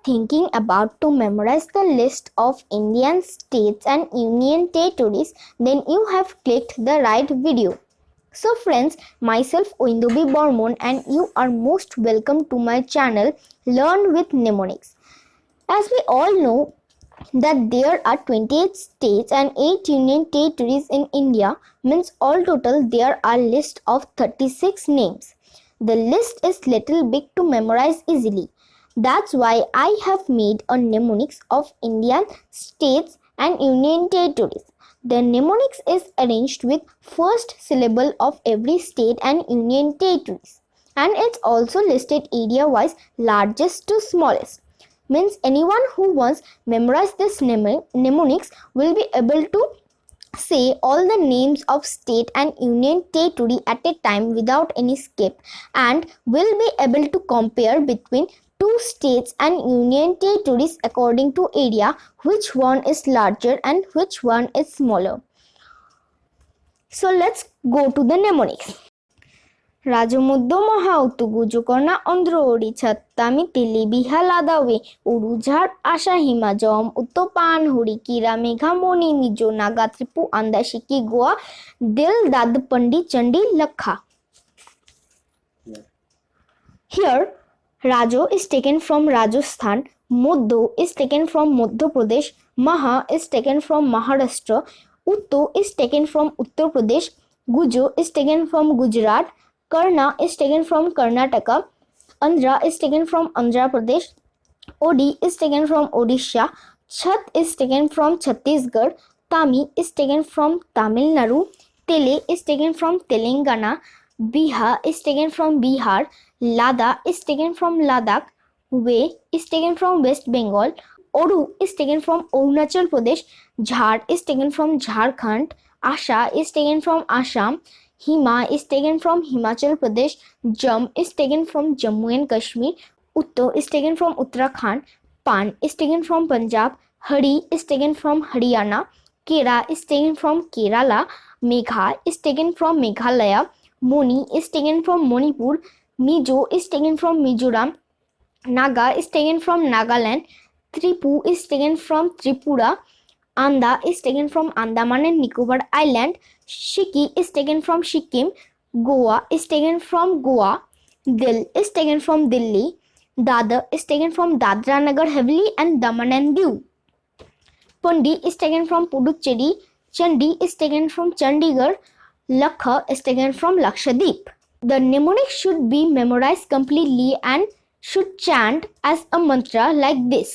thinking about to memorize the list of Indian states and union territories, then you have clicked the right video. So friends, myself Oindobi Bormon and you are most welcome to my channel Learn with Mnemonics. As we all know that there are 28 states and 8 union territories in India, means all total there are list of 36 names. The list is little big to memorize easily. That's why I have made a mnemonics of Indian states and union territories. The mnemonics is arranged with first syllable of every state and union territories, and it's also listed area wise largest to smallest. Means anyone who wants memorize this mnemonics will be able to say all the names of state and union territory at a time without any skip, and will be able to compare between two states and union territories according to area, which one is larger and which one is smaller. So let's go to the mnemonics. রাজমধ্য মহা উতু গুজকর্ণা অন্ধ্র ওড়িছা তামি তিলি বিহালা দাওয়ে উড়ুঝাড় আশা হিমা জম উত্ত পান হুড়ি কিরা মেঘা মণি মিজো নাগা ত্রিপু আন্দাশিকি গোয়া দিল দাদ পন্ডি চন্ডি lakha. Here Rajo is taken from Rajasthan, Moddo is taken from Madhya Pradesh, Maha is taken from Maharashtra, Utto is taken from Uttar Pradesh, Gujo is taken from Gujarat, Karna is taken from Karnataka, Andhra is taken from Andhra Pradesh, Odi is taken from Odisha, Chhat is taken from Chhattisgarh, Tami is taken from Tamil Nadu, Tele is taken from Telangana, Bihar is taken from Bihar, Lada is taken from Ladakh, Way is taken from West Bengal, Oru is taken from Arunachal Pradesh, Jhar is taken from Jharkhand, Asha is taken from Assam, Hima is taken from Himachal Pradesh, Jam is taken from Jammu and Kashmir, Utto is taken from Uttarakhand, Pan is taken from Punjab, Hari is taken from Haryana, Kera is taken from Kerala, Megha is taken from Meghalaya, Moni is taken from Manipur, Mizo is taken from Mizoram, Naga is taken from Nagaland, Tripu is taken from Tripura, Anda is taken from Andaman and Nicobar Island, Shiki is taken from Sikkim, Goa is taken from Goa, Dil is taken from Delhi, Dadar is taken from Dadra Nagar Haveli and Daman and Diu, Pundi is taken from Puducherry, Chandi is taken from Chandigarh, Lakha is taken from Lakshadweep. The mnemonic should be memorized completely and should chant as a mantra like this.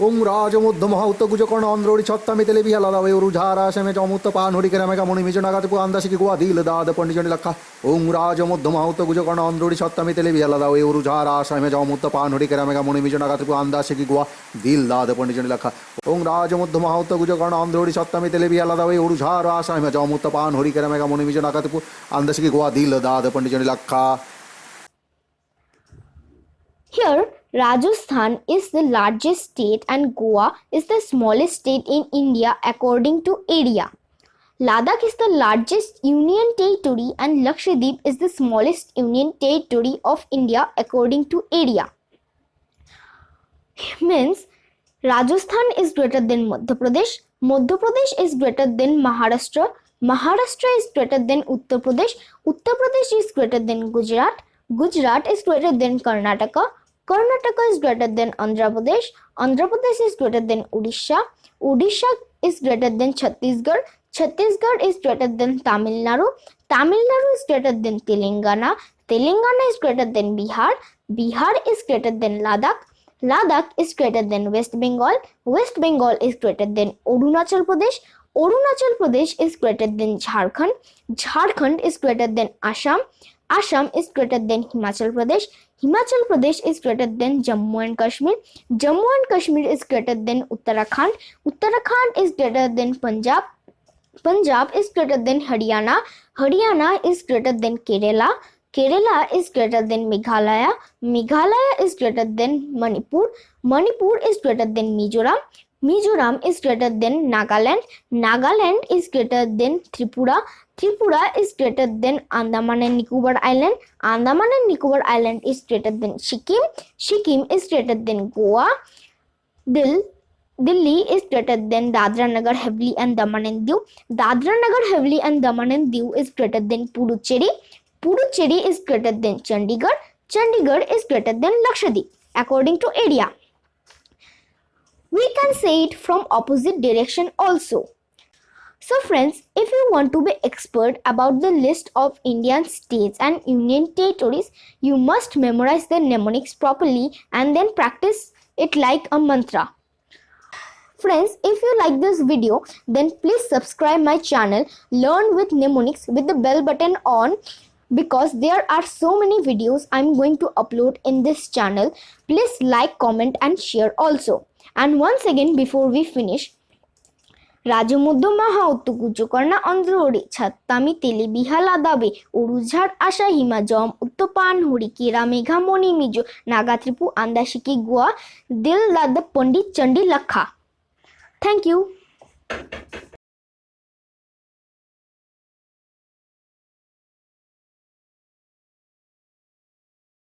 ওং রাজমধ্য মহাউত্ত গুজকর্ণ অন্ধ্রোড়ি ছত্তামি তেলে বিহালা দাওয়ে উরুঝারা আসামে চমুত্ত পান হরি কেরামেকা মণি মিজো নাগাতিপু আন্দাশিকি গোয়া দিল দাদ পন্ডিজনি lakha. ওং রাজমধ্য মহাউত্ত গুজকর্ণ অন্ধ্রোড়ি ছত্তামি তেলে বিহালা দাওয়ে উরুঝারা আসামে চমুত্ত পান হরি কেরামেকা মণি মিজো নাগাতিপু আন্দাশিকি গোয়া দিল দাদ পন্ডিজনি lakha. ওং রাজমধ্য মহাউত্ত গুজকর্ণ অন্ধ্রোড়ি ছত্তামি তেলে বিহালা দাওয়ে উরুঝারা আসামে চমুত্ত পান হরি কেরামেকা মণি মিজো নাগাতিপু আন্দাশিকি গোয়া দিল দাদ পন্ডিজনি lakha. Here Rajasthan is the largest state and Goa is the smallest state in India according to area. Ladakh is the largest union territory and Lakshadweep is the smallest union territory of India according to area. Means Rajasthan is greater than Madhya Pradesh, Madhya Pradesh is greater than Maharashtra, Maharashtra is greater than Uttar Pradesh, Uttar Pradesh is greater than Gujarat, Gujarat is greater than Karnataka, Karnataka is greater than Andhra Pradesh, Andhra Pradesh is greater than Odisha, Odisha is greater than Chhattisgarh, Chhattisgarh is greater than Tamil Nadu, Tamil Nadu is greater than Telangana, Telangana is greater than Bihar, Bihar is greater than Ladakh, Ladakh is greater than West Bengal, West Bengal is greater than Arunachal Pradesh, Arunachal Pradesh is greater than Jharkhand, Jharkhand is greater than Assam, Assam is greater than Himachal Pradesh, Himachal Pradesh is greater than Jammu and Kashmir, Jammu and Kashmir is greater than Uttarakhand, Uttarakhand is greater than Punjab, Punjab is greater than Haryana, Haryana is greater than Kerala, Kerala is greater than Meghalaya, Meghalaya is greater than Manipur, Manipur is greater than Mizoram, Mizoram is greater than Nagaland, Nagaland is greater than Tripura, Tripura is greater than Andaman and Nicobar Island, Andaman and Nicobar Island is greater than Sikkim, Sikkim is greater than Goa, Dil Delhi is greater than Dadra Nagar Haveli and Daman and Diu. Dadra Nagar Haveli and Daman and Diu is greater than Puducherry. Puducherry is greater than Chandigarh. Chandigarh is greater than Lakshadweep according to area. We can say it from opposite direction also. So friends, if you want to be expert about the list of Indian states and union territories, you must memorize the mnemonics properly and then practice it like a mantra. Friends, if you like this video, then please subscribe my channel Learn with Mnemonics with the bell button on, because there are so many videos I'm going to upload in this channel. Please like, comment and share also. And once again, before we finish, রাজমধ্য মাহা উত্তকুজকর্ণা অন্ধ্রহরি ছাত্তামি তেলি বিহালা দাবে অরুঝাড় আশা হিমা জম উত্তপান হরি কেরা মেঘা মণি মিজো নাগা ত্রিপু আন্দাশিকি গোয়া দিল লাদ পণ্ডিত Chandi লক্ষা। Thank you.